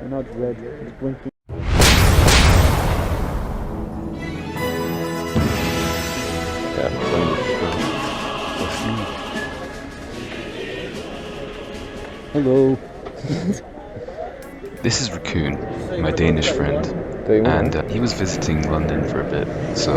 And now it's red. It's blinking. Hello. This is Raccoon, my Danish friend, and he was visiting London for a bit, so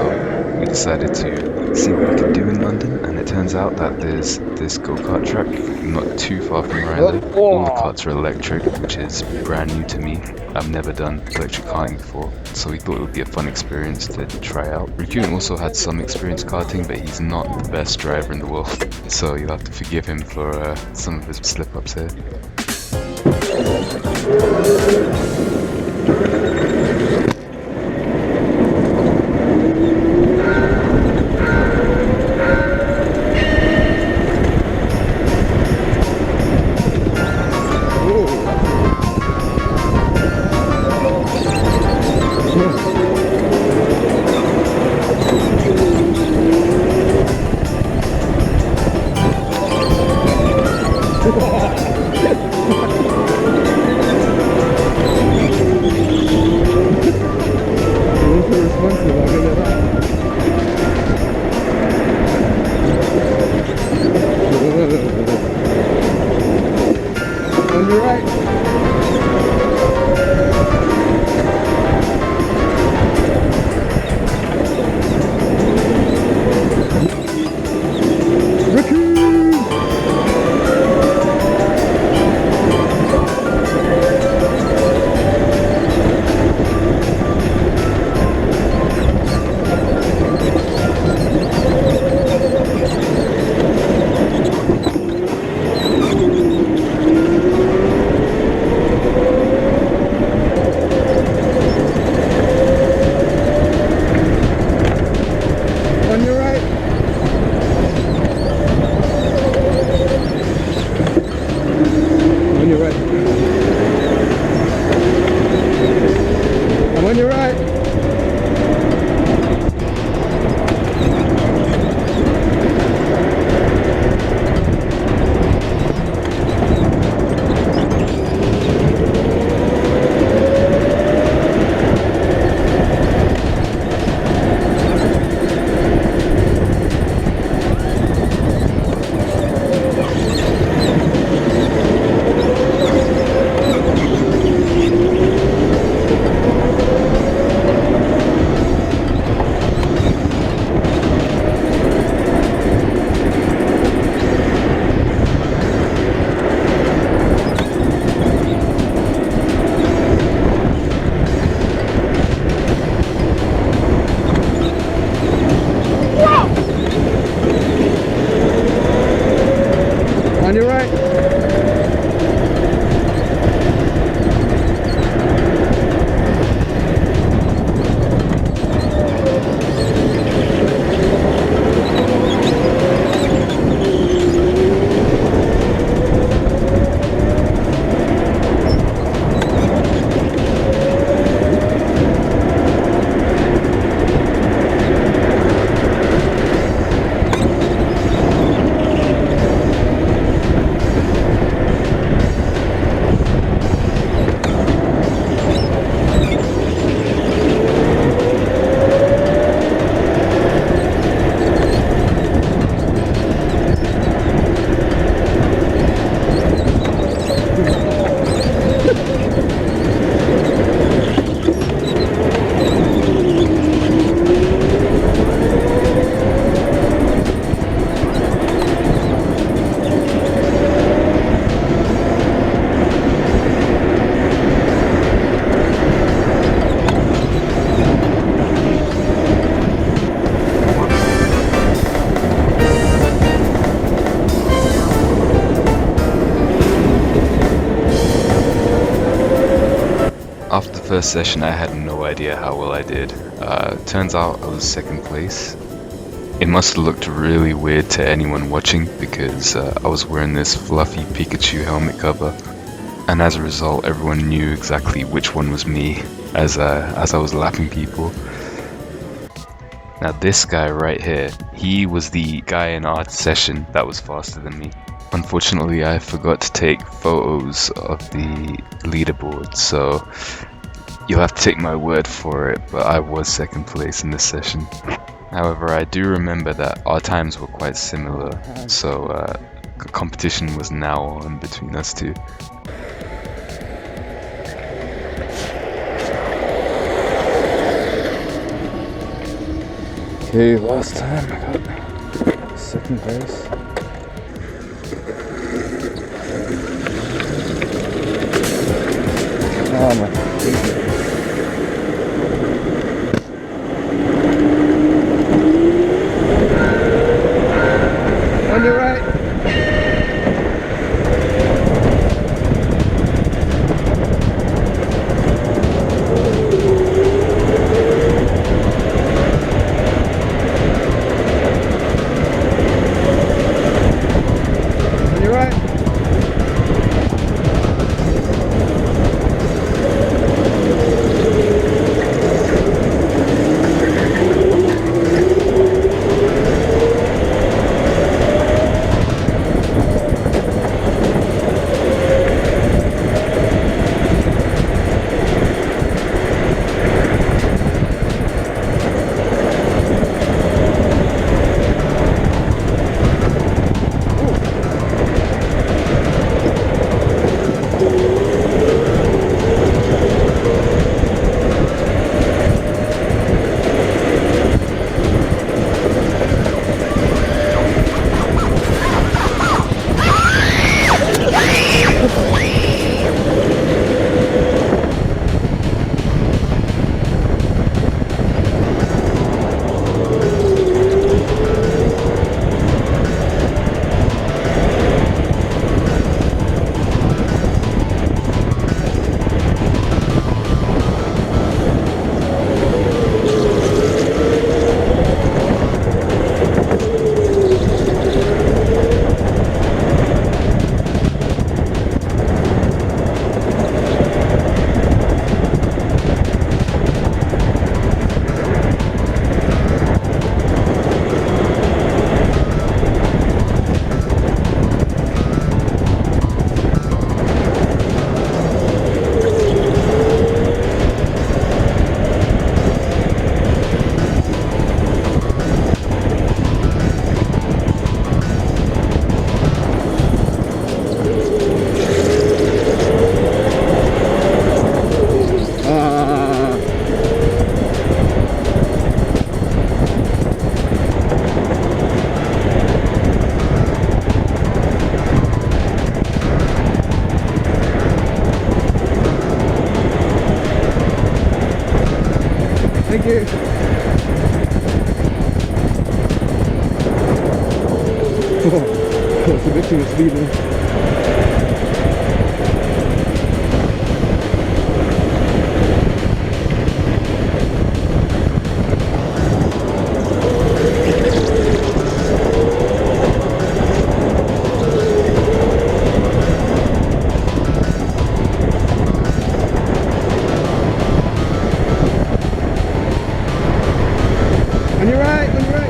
we decided to see what we could do in London, and it turns out that there's this go-kart track not too far from where I live. All the karts are electric, which is brand new to me. I've never done electric karting before, so we thought it would be a fun experience to try out. Raccoon also had some experience karting, but he's not the best driver in the world, so you'll have to forgive him for some of his slip-ups here. On your right. On your right. After the first session, I had no idea how well I did. Turns out I was second place. It must have looked really weird to anyone watching because I was wearing this fluffy Pikachu helmet cover, and as a result, everyone knew exactly which one was me as I was lapping people. Now this guy right here, he was the guy in our session that was faster than me. Unfortunately, I forgot to take photos of the leaderboard, so you'll have to take my word for it, but I was second place in this session. However, I do remember that our times were quite similar, so competition was now on between us two. Okay, last time I got second place. Oh my. On your right. On your right. Thank you. That's a bit too much speed. On your right, on your right.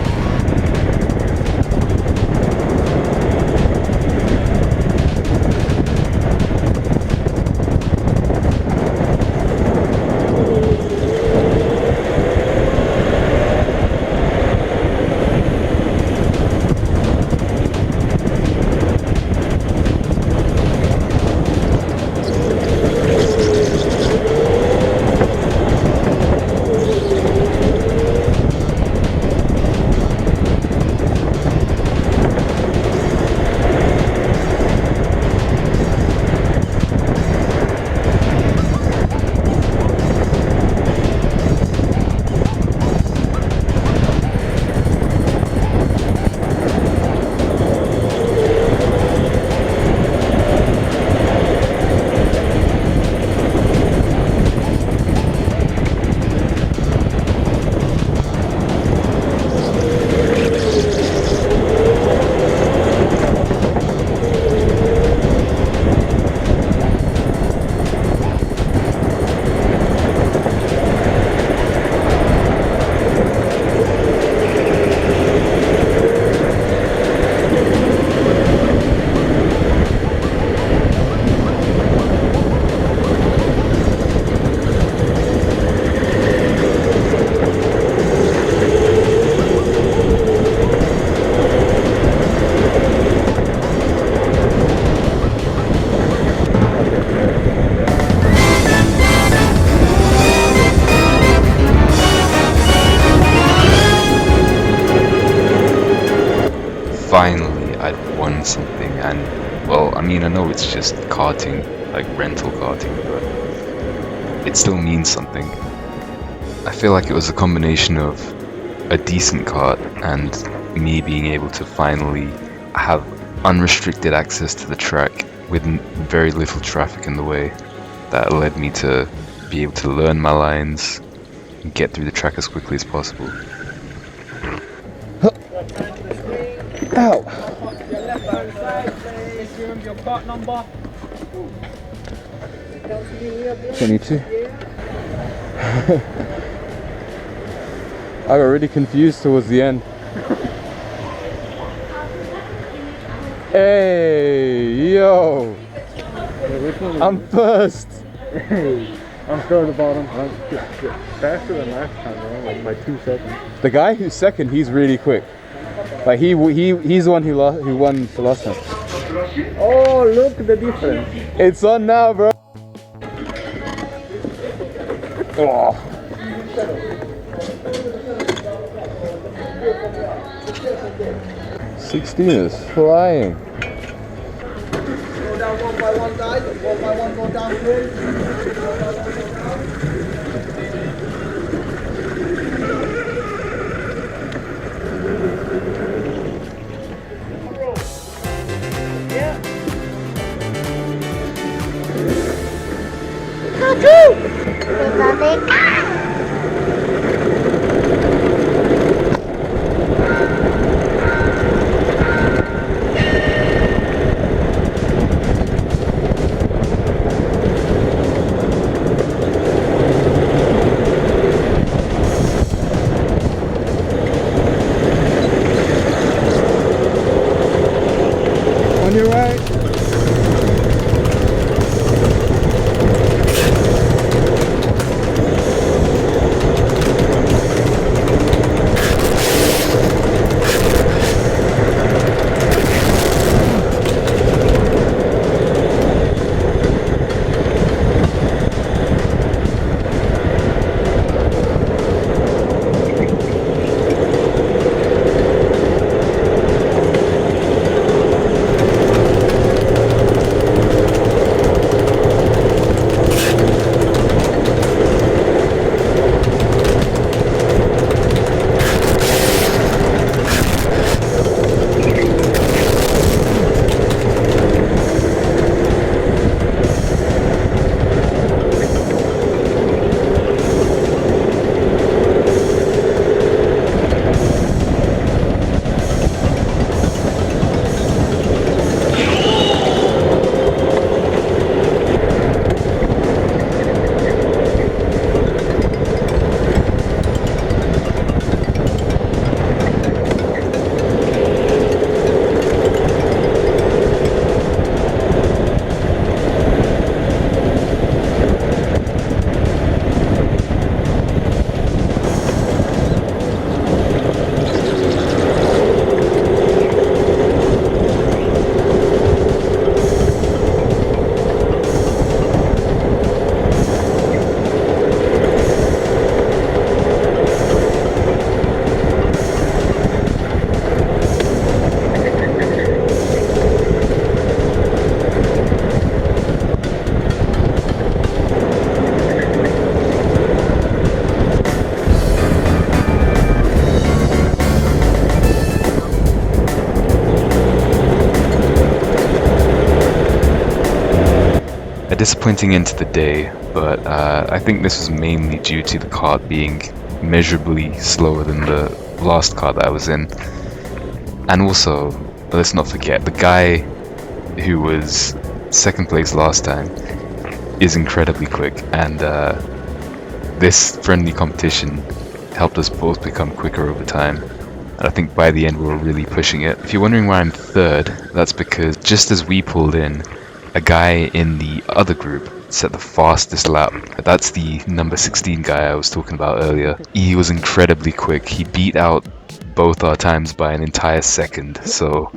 mean, I know it's just karting, like rental karting, but it still means something. I feel like it was a combination of a decent kart and me being able to finally have unrestricted access to the track with very little traffic in the way that led me to be able to learn my lines and get through the track as quickly as possible. Ow! Your part number 22. I got really confused towards the end. Hey, yo! I'm first! Hey, I'm still at the bottom. I'm faster than last time, though, like by 2 seconds. The guy who's second, he's really quick. Like he's the one who won the last time. Oh, look at the difference. It's on now, bro. Oh. '16 is flying. Go down one by one, guys. One by one, go down through. On your right. A disappointing end to the day, but I think this was mainly due to the kart being measurably slower than the last kart that I was in. And also, let's not forget, the guy who was second place last time is incredibly quick, and this friendly competition helped us both become quicker over time. And I think by the end we were really pushing it. If you're wondering why I'm third, that's because just as we pulled in, a guy in the other group set the fastest lap. That's the number 16 guy I was talking about earlier. He was incredibly quick. He beat out both our times by an entire second. So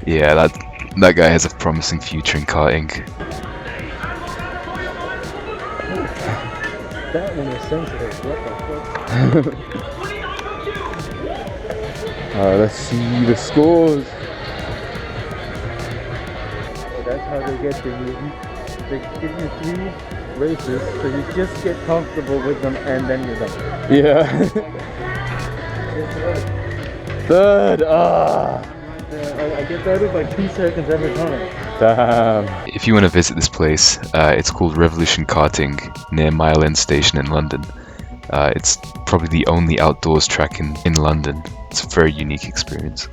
yeah, that guy has a promising future in karting. That one is sensitive. What the fuck? Alright, let's see the scores. That's how they get you. They give you 3 races, so you just get comfortable with them and then you're done. Yeah. Third. Ah. I get better by 2 seconds every time. Damn. If you want to visit this place, it's called Revolution Karting near Mile End Station in London. It's probably the only outdoors track in London. It's a very unique experience.